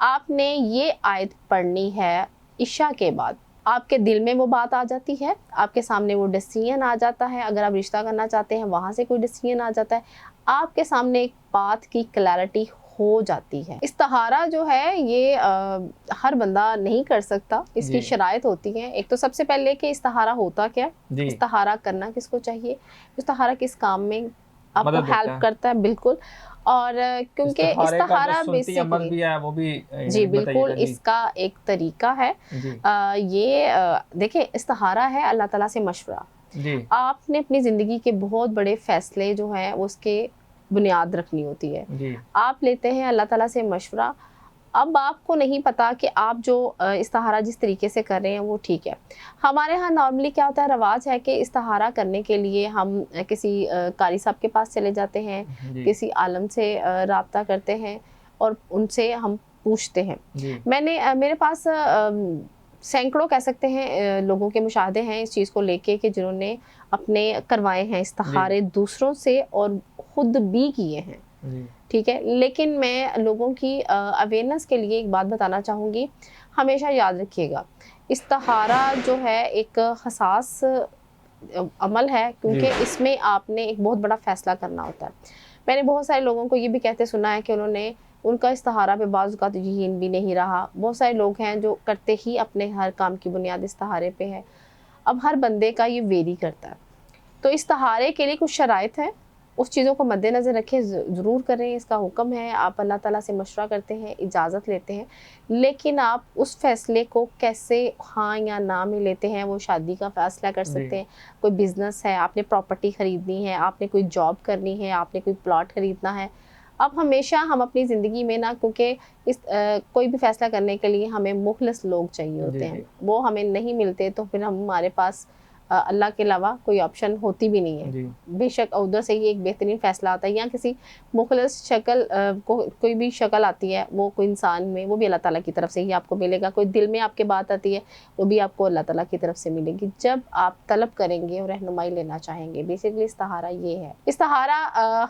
آپ نے یہ آیت پڑھنی ہے عشاء کے بعد، آپ کے دل میں وہ بات آ جاتی ہے، آپ کے سامنے وہ ڈیسیژن آ جاتا ہے، اگر آپ رشتہ کرنا چاہتے ہیں وہاں سے کوئی ڈیسیژن آ جاتا ہے، آپ کے سامنے ایک بات کی کلیئرٹی ہو جاتی ہے۔ استخارہ جو ہے یہ ہر بندہ نہیں کر سکتا، اس کی شرائط ہوتی ہیں۔ ایک تو سب سے پہلے کہ استخارہ ہوتا کیا، استخارہ کرنا کس کو چاہیے، استخارہ کس کام میں آپ کو ہیلپ کرتا ہے، بالکل۔ اور کیونکہ استخارہ بیسیکلی جی بالکل اس کا ایک طریقہ ہے، یہ دیکھیں استخارہ ہے اللہ تعالیٰ سے مشورہ۔ آپ نے اپنی زندگی کے بہت بڑے فیصلے جو ہیں اس کے بنیاد رکھنی ہوتی ہے، آپ لیتے ہیں اللہ تعالیٰ سے مشورہ۔ اب آپ کو نہیں پتا کہ آپ جو استخارہ جس طریقے سے کر رہے ہیں وہ ٹھیک ہے۔ ہمارے ہاں نارملی کیا ہوتا ہے، رواج ہے کہ استخارہ کرنے کے لیے ہم کسی قاری صاحب کے پاس چلے جاتے ہیں، کسی عالم سے رابطہ کرتے ہیں اور ان سے ہم پوچھتے ہیں۔ میرے پاس سینکڑوں کہہ سکتے ہیں لوگوں کے مشاہدے ہیں اس چیز کو لے کے کہ جنہوں نے اپنے کروائے ہیں استخارے دوسروں سے اور خود بھی کیے ہیں، ٹھیک ہے۔ لیکن میں لوگوں کی اویئرنیس کے لیے ایک بات بتانا چاہوں گی، ہمیشہ یاد رکھیے گا استخارہ جو ہے ایک حساس عمل ہے، کیونکہ اس میں آپ نے ایک بہت بڑا فیصلہ کرنا ہوتا ہے۔ میں نے بہت سارے لوگوں کو یہ بھی کہتے سنا ہے کہ ان کا استخارہ پہ بعض اوقات یقین بھی نہیں رہا۔ بہت سارے لوگ ہیں جو کرتے ہی اپنے ہر کام کی بنیاد استخارے پہ ہے۔ اب ہر بندے کا یہ ویری کرتا ہے، تو استخارے کے لیے کچھ شرائط ہیں، اس چیزوں کو مد نظر رکھیں، ضرور کریں، اس کا حکم ہے، آپ اللہ تعالیٰ سے مشورہ کرتے ہیں، اجازت لیتے ہیں، لیکن آپ اس فیصلے کو کیسے ہاں یا نہ میں لیتے ہیں، وہ شادی کا فیصلہ کر سکتے ہیں، کوئی بزنس ہے، آپ نے پراپرٹی خریدنی ہے، آپ نے کوئی جاب کرنی ہے، آپ نے کوئی پلاٹ خریدنا ہے۔ اب ہمیشہ ہم اپنی زندگی میں کیونکہ کوئی بھی فیصلہ کرنے کے لیے ہمیں مخلص لوگ چاہیے ہوتے ہیں، وہ ہمیں نہیں ملتے، تو پھر ہمارے پاس اللہ کے علاوہ کوئی آپشن ہوتی بھی نہیں ہے۔ بے شک ادھر سے ہی ایک بہترین فیصلہ آتا ہے، یا کسی مخلص شکل کوئی بھی شکل آتی ہے، وہ کوئی انسان میں، وہ بھی اللہ تعالیٰ کی طرف سے ہی آپ کو ملے گا۔ کوئی دل میں آپ کے بات آتی ہے، وہ بھی آپ کو اللہ تعالیٰ کی طرف سے ملے گی، جب آپ طلب کریں گے اور رہنمائی لینا چاہیں گے۔ بیسیکلی استخارہ یہ ہے۔ استخارہ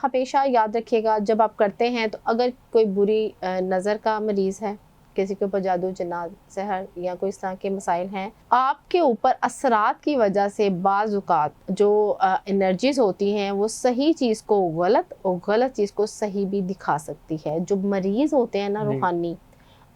ہمیشہ یاد رکھیے گا جب آپ کرتے ہیں تو اگر کوئی بری نظر کا مریض ہے، کسی کے اوپر جادو جنات سحر یا کوئی اس طرح کے مسائل ہیں، آپ کے اوپر اثرات کی وجہ سے بعض اوقات جو انرجیز ہوتی ہیں وہ صحیح چیز کو غلط اور غلط چیز کو صحیح بھی دکھا سکتی ہے۔ جو مریض ہوتے ہیں نا روحانی،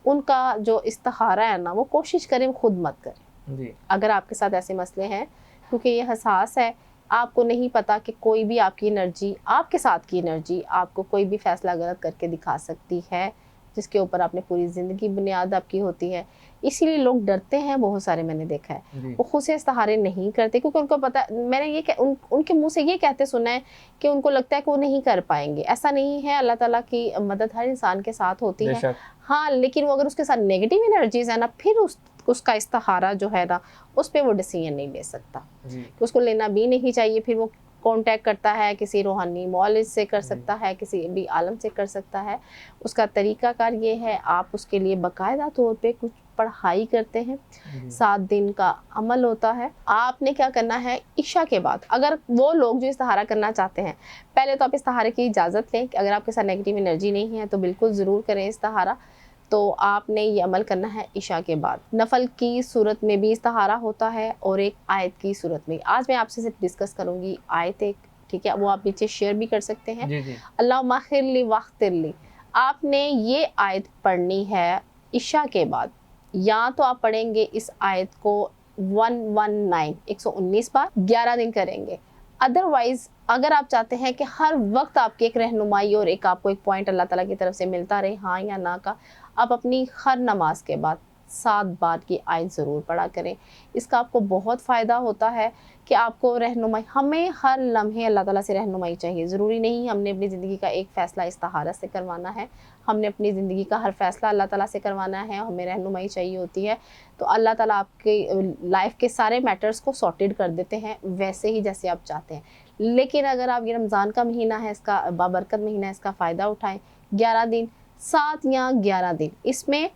ان کا جو استخارہ ہے نا، وہ کوشش کریں خود مت کریں اگر آپ کے ساتھ ایسے مسئلے ہیں، کیونکہ یہ حساس ہے۔ آپ کو نہیں پتا کہ کوئی بھی آپ کی انرجی، آپ کے ساتھ کی انرجی آپ کو کوئی بھی فیصلہ غلط کر کے دکھا سکتی ہے، جس کے اوپر آپ نے پوری زندگی بنیاد آپ کی ہوتی ہے۔ اسی لیے لوگ ڈرتے ہیں، بہت سارے میں نے دیکھا ہے، وہ خود سے استخارے نہیں کرتے، کیونکہ ان کو پتا، میں نے ان کے منہ سے یہ کہتے سنا ہے کہ ان کو لگتا ہے کہ وہ نہیں کر پائیں گے۔ ایسا نہیں ہے، اللہ تعالیٰ کی مدد ہر انسان کے ساتھ ہوتی ہے، ہاں، لیکن وہ اگر اس کے ساتھ نیگیٹو انرجیز ہیں نا، پھر اس کا استخارہ جو ہے نا، اس پہ وہ ڈیسیژن نہیں لے سکتا، اس کو لینا بھی نہیں چاہیے۔ پھر وہ کانٹیکٹ کرتا ہے کسی روحانی معالج سے کر سکتا ہے، کسی بھی عالم سے کر سکتا ہے۔ اس کا طریقہ کار یہ ہے، آپ اس کے لیے باقاعدہ طور پہ کچھ پڑھائی کرتے ہیں، 7 دن کا عمل ہوتا ہے۔ آپ نے کیا کرنا ہے، عشاء کے بعد، اگر وہ لوگ جو استخارہ کرنا چاہتے ہیں، پہلے تو آپ استخارے کی اجازت لیں کہ اگر آپ کے ساتھ نیگیٹو انرجی نہیں ہے تو بالکل ضرور کریں استخارہ۔ تو آپ نے یہ عمل کرنا ہے عشاء کے بعد۔ نفل کی صورت میں بھی استخارہ ہوتا ہے اور ایک آیت کی صورت میں۔ آج میں آپ سے صرف ڈسکس کروں گی آیت ایک، ٹھیک ہے، وہ آپ نیچے شیئر بھی کر سکتے ہیں۔ اللہم اغفر لی واغفر لی، آپ نے یہ آیت پڑھنی ہے عشاء کے بعد، یا تو آپ پڑھیں گے اس آیت کو 119 بار، 11 دن کریں گے۔ ادروائز اگر آپ چاہتے ہیں کہ ہر وقت آپ کی ایک رہنمائی اور ایک آپ کو ایک پوائنٹ اللہ تعالیٰ کی طرف سے ملتا رہے، ہاں یا نہ کا، آپ اپنی ہر نماز کے بعد 7 بار کی آیت ضرور پڑھا کریں۔ اس کا آپ کو بہت فائدہ ہوتا ہے کہ آپ کو رہنمائی، ہمیں ہر لمحے اللہ تعالیٰ سے رہنمائی چاہیے۔ ضروری نہیں ہم نے اپنی زندگی کا ایک فیصلہ استخارہ سے کروانا ہے، ہم نے اپنی زندگی کا ہر فیصلہ اللہ تعالیٰ سے کروانا ہے، ہمیں رہنمائی چاہیے ہوتی ہے۔ تو اللہ تعالیٰ آپ کے لائف کے سارے میٹرز کو سارٹیڈ کر دیتے ہیں ویسے ہی جیسے آپ چاہتے ہیں۔ لیکن اگر آپ یہ رمضان کا مہینہ ہے، اس کا بابرکت مہینہ ہے، اس کا فائدہ اٹھائیں، 11 دن، 7 یا 11 دن، اس میں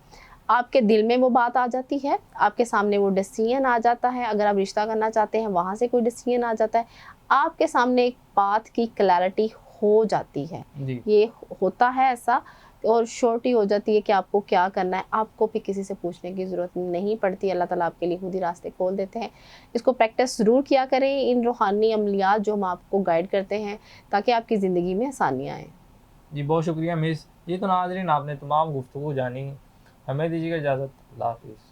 آپ کے دل میں وہ بات آ جاتی ہے، آپ کے سامنے وہ ڈیسیژن آ جاتا ہے، اگر آپ رشتہ کرنا چاہتے ہیں وہاں سے کوئی ڈیسیژن آ جاتا ہے، آپ کے سامنے ایک بات کی کلیئرٹی ہو جاتی ہے۔ یہ ہوتا ہے ایسا اور شورٹی ہو جاتی ہے کہ آپ کو کیا کرنا ہے. آپ کو بھی کسی سے پوچھنے کی ضرورت نہیں پڑتی. اللہ تعالیٰ آپ کے لیے خود ہی راستے کھول دیتے ہیں. اس کو پریکٹس ضرور کیا کریں ان روحانی عملیات جو ہم آپ کو گائیڈ کرتے ہیں تاکہ آپ کی زندگی میں آسانیاں آئیں. جی بہت شکریہ مس. یہ تو ناظرین آپ نے تمام گفتگو جانی. ہمیں دیجیے گا اجازت. اللہ حافظ.